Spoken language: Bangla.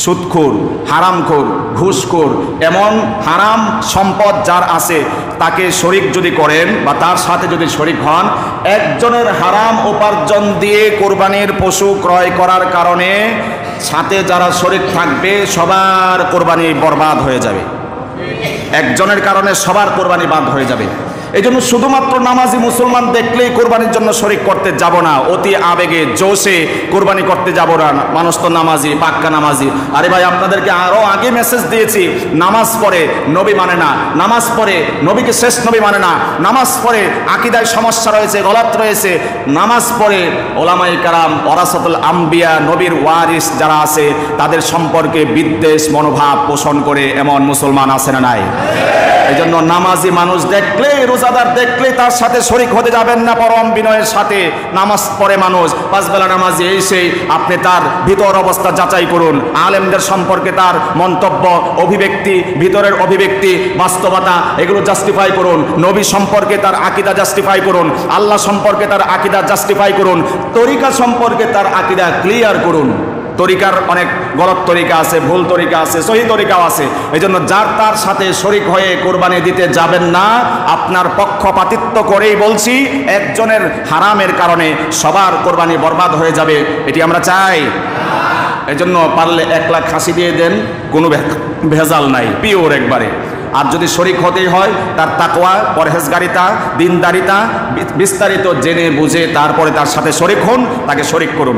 সুদখোর, হারামখোর, ঘুষখোর, এমন হারাম সম্পদ যার আছে তাকে শরিক যদি করেন বা তার সাথে যদি শরিক হন, একজনের হারাম উপার্জন দিয়ে কোরবানির পশু ক্রয় করার কারণে সাথে যারা শরিক থাকবে সবার কোরবানি বরবাদ হয়ে যাবে। একজনের কারণে সবার কোরবানি বাদ হয়ে যাবে। এই জন্য শুধুমাত্র নামাজি মুসলমান দেখলেই কোরবানির জন্য শরিক করতে যাব না, অতি আবেগে জোশে কোরবানি করতে যাব না। মানুষ তো নামাজি, পাক্কা নামাজি। আরে ভাই, আপনাদেরকে আরও আগে মেসেজ দিয়েছি, নামাজ পড়ে নবী মানে না, নামাজ পড়ে নবীকে শেষ নবী মানে না, নামাজ পড়ে আকিদায় সমস্যা রয়েছে, গলাত রয়েছে, নামাজ পড়ে ওলামায়ে কেরাম ওয়ারাসাতুল আম্বিয়া, নবীর ওয়ারিস যারা আছে তাদের সম্পর্কে বিদ্বেষ মনোভাব পোষণ করে এমন মুসলমান আছে না নাই? এই জন্য নামাজি মানুষ দেখলে, রোজাদার দেখলে তার সাথে শরিক হতে যাবেন না। পরম বিনয়ের সাথে নামাজ পড়ে মানুষ, পাঁচবেলা নামাজি, এই সেই আপনি তার ভিতর অবস্থা যাচাই করুন। আলেমদের সম্পর্কে তার মন্তব্য, অভিব্যক্তি, ভিতরের অভিব্যক্তি, বাস্তবতা, এগুলো জাস্টিফাই করুন। নবী সম্পর্কে তার আকীদা জাস্টিফাই করুন, আল্লাহ সম্পর্কে তার আকীদা জাস্টিফাই করুন, তরিকা সম্পর্কে তার আকীদা ক্লিয়ার করুন। তরিকার অনেক গলত তরিকা আছে, ভুল তরিকা আছে, সহি তরিকাও আছে। এই জন্য যার তার সাথে শরিক হয়ে কোরবানি দিতে যাবেন না। আপনার পক্ষপাতিত্ব করেই বলছি, একজনের হারামের কারণে সবার কোরবানি বরবাদ হয়ে যাবে, এটি আমরা চাই। এই জন্য পারলে 1 লাখ খাসি দিয়ে দেন, কোনো ভেজাল নাই, পিওর একবারে। আর যদি শরিক হতেই হয়, তার তাকওয়া, পরহেজগারিতা, দিনদারিতা বিস্তারিত জেনে বুঝে তারপরে তার সাথে শরিক হন, তাকে শরিক করুন।